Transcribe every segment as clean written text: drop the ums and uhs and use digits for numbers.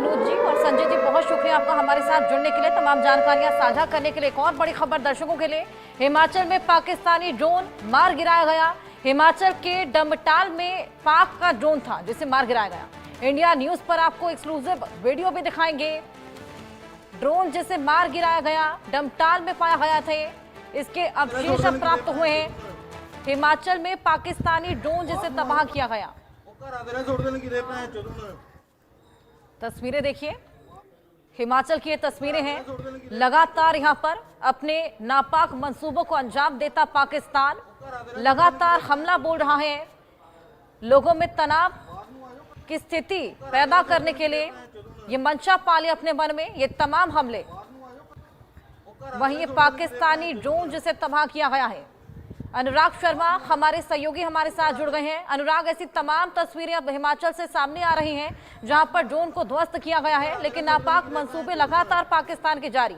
मनोज जी और संजय जी, बहुत शुक्रिया आपका हमारे साथ जुड़ने के लिए, तमाम जानकारियां साझा करने के लिए। एक और बड़ी खबर दर्शकों के लिए, हिमाचल में पाकिस्तानी ड्रोन मार गिराया गया। हिमाचल के डमटाल में पाक का ड्रोन था जिसे मार गिराया गया। इंडिया न्यूज पर आपको एक्सक्लूसिव वीडियो भी दिखाएंगे। ड्रोन जिसे मार गिराया गया डमटाल में पाया गया थे, इसके अवशेष प्राप्त हुए हैं। हिमाचल में पाकिस्तानी ड्रोन जिसे तबाह किया गया। तस्वीरें देखिए, हिमाचल की ये तस्वीरें हैं। लगातार यहां पर अपने नापाक मंसूबों को अंजाम देता पाकिस्तान लगातार हमला बोल रहा है। लोगों में तनाव की स्थिति पैदा करने के लिए ये मंशा पाले अपने मन में ये तमाम हमले। वहीं ये पाकिस्तानी ड्रोन जिसे तबाह किया गया है। अनुराग शर्मा हमारे सहयोगी हमारे साथ जुड़ गए हैं। अनुराग, ऐसी तमाम तस्वीरें अब हिमाचल से सामने आ रही हैं जहां पर ड्रोन को ध्वस्त किया गया है, लेकिन नापाक मंसूबे लगातार पाकिस्तान के जारी।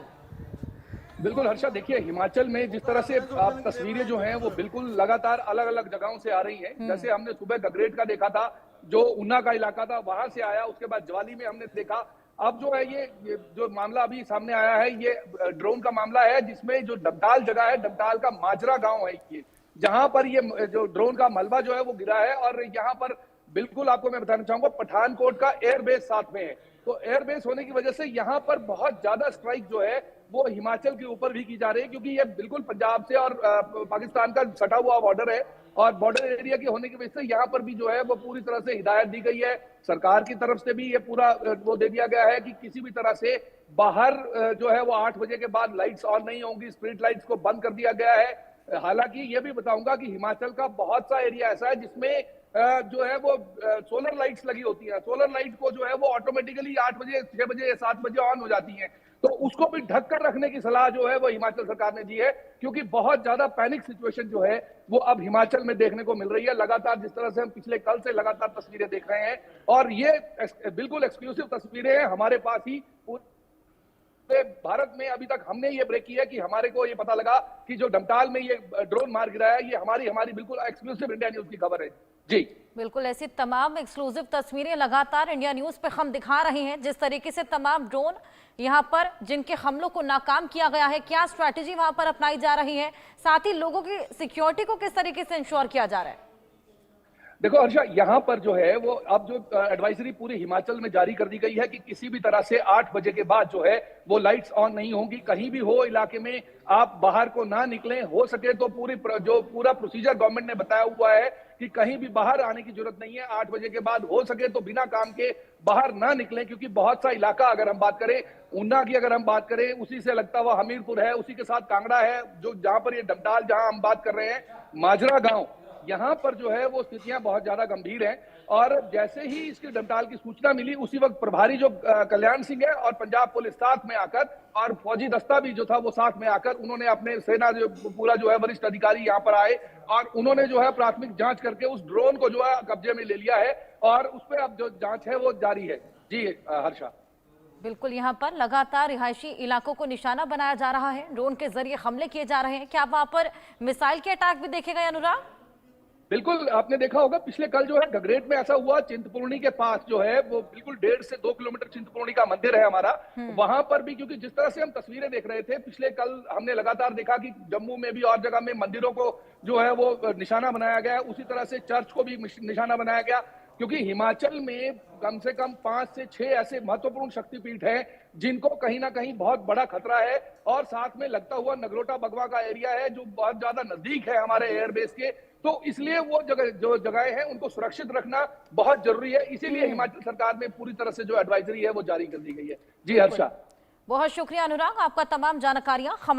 बिल्कुल हर्षा, देखिए हिमाचल में जिस तरह से आप तस्वीरें जो हैं वो बिल्कुल लगातार अलग अलग जगहों से आ रही हैं। जैसे हमने सुबह गगरेट का देखा था, जो ऊना का इलाका था वहां से आया, उसके बाद ज्वाली में हमने देखा। अब जो है ये जो मामला अभी सामने आया है ये ड्रोन का मामला है, जिसमें जो डमटाल जगह है, डमटाल का माजरा गांव है ये, जहां पर ये जो ड्रोन का मलबा जो है वो गिरा है। और यहाँ पर बिल्कुल आपको मैं बताना चाहूंगा, पठानकोट का एयरबेस साथ में है, तो एयरबेस होने की वजह से यहाँ पर बहुत ज्यादा स्ट्राइक जो है वो हिमाचल के ऊपर भी की जा रही है, क्योंकि ये बिल्कुल पंजाब से और पाकिस्तान का सटा हुआ बॉर्डर है। और बॉर्डर एरिया के होने की वजह से यहाँ पर भी जो है वो पूरी तरह से हिदायत दी गई है। सरकार की तरफ से भी ये पूरा वो दे दिया गया है कि किसी भी तरह से बाहर जो है वो 8 बजे के बाद लाइट्स ऑन नहीं होंगी, स्ट्रीट लाइट्स को बंद कर दिया गया है। हालांकि ये भी बताऊंगा कि हिमाचल का बहुत सा एरिया ऐसा है जिसमें जो है वो सोलर लाइट्स लगी होती हैं। सोलर लाइट को जो है वो ऑटोमेटिकली 8 बजे, 6 बजे, 7 बजे ऑन हो जाती हैं, तो उसको भी ढक कर रखने की सलाह जो है वो हिमाचल सरकार ने दी है, क्योंकि बहुत ज्यादा पैनिक सिचुएशन जो है वो अब हिमाचल में देखने को मिल रही है। लगातार जिस तरह से हम पिछले कल से लगातार तस्वीरें देख रहे हैं, और ये बिल्कुल एक्सक्लूसिव तस्वीरें हैं हमारे पास ही। भारत में अभी तक हमने ये ब्रेक की है कि हमारे को ये पता लगा कि जो डमटाल में ये ड्रोन मार गिराया है, ये हमारी बिल्कुल एक्सक्लूसिव इंडिया न्यूज की खबर है। जी बिल्कुल, ऐसी तमाम एक्सक्लूसिव तस्वीरें लगातार इंडिया न्यूज पे हम दिखा रहे हैं। जिस तरीके से तमाम ड्रोन यहां पर जिनके हमलों को नाकाम किया गया है, क्या स्ट्रैटेजी वहां पर अपनाई जा रही है, साथ ही लोगों की सिक्योरिटी को किस तरीके से इंश्योर किया जा रहा है। देखो हर्षा, यहाँ पर जो है वो अब जो एडवाइजरी पूरी हिमाचल में जारी कर दी गई है कि किसी भी तरह से 8 बजे के बाद जो है वो लाइट्स ऑन नहीं होंगी। कहीं भी हो इलाके में आप बाहर को ना निकलें, हो सके तो पूरा प्रोसीजर गवर्नमेंट ने बताया हुआ है कि कहीं भी बाहर आने की जरूरत नहीं है। 8 बजे के बाद हो सके तो बिना काम के बाहर ना निकलें, क्योंकि बहुत सा इलाका अगर हम बात करें, ऊना की अगर हम बात करें, उसी से लगता हुआ हमीरपुर है, उसी के साथ कांगड़ा है, जो जहां पर ये डमटाल जहां हम बात कर रहे हैं, माजरा गांव, यहाँ पर जो है वो स्थितियां बहुत ज्यादा गंभीर हैं। और जैसे ही इसकी डमटाल की सूचना मिली, उसी वक्त प्रभारी जो कल्याण सिंह है और पंजाब पुलिस साथ में आकर, और फौजी दस्ता भी जो था वो साथ में आकर, उन्होंने अपने सेना जो पूरा जो है वरिष्ठ अधिकारी यहाँ पर आए और उन्होंने जो है प्राथमिक जांच करके उस ड्रोन को जो है कब्जे में ले लिया है, और उस पर अब जो जांच है वो जारी है। जी हर्षा, बिल्कुल, यहाँ पर लगातार रिहायशी इलाकों को निशाना बनाया जा रहा है, ड्रोन के जरिए हमले किए जा रहे हैं। क्या वहां पर मिसाइल के अटैक भी देखे गए अनुराग? बिल्कुल, आपने देखा होगा पिछले कल जो है गगरेट में ऐसा हुआ। चिंतपूर्णी के पास जो है वो बिल्कुल 1.5 से 2 किलोमीटर चिंतपूर्णी का मंदिर है हमारा, वहां पर भी, क्योंकि जिस तरह से हम तस्वीरें देख रहे थे पिछले कल, हमने लगातार देखा कि जम्मू में भी और जगह में मंदिरों को जो है वो निशाना बनाया गया, उसी तरह से चर्च को भी निशाना बनाया गया, क्योंकि हिमाचल में कम से कम 5 से 6 ऐसे महत्वपूर्ण शक्तिपीठ हैं जिनको कहीं ना कहीं बहुत बड़ा खतरा है। और साथ में लगता हुआ नगरोटा बगवा का एरिया है जो बहुत ज्यादा नजदीक है हमारे एयरबेस के, तो इसलिए वो जो जगहें हैं उनको सुरक्षित रखना बहुत जरूरी है। इसीलिए हिमाचल सरकार में पूरी तरह से जो एडवाइजरी है वो जारी कर दी गई है। जी हर्षा, बहुत शुक्रिया अनुराग, आपका तमाम जानकारियां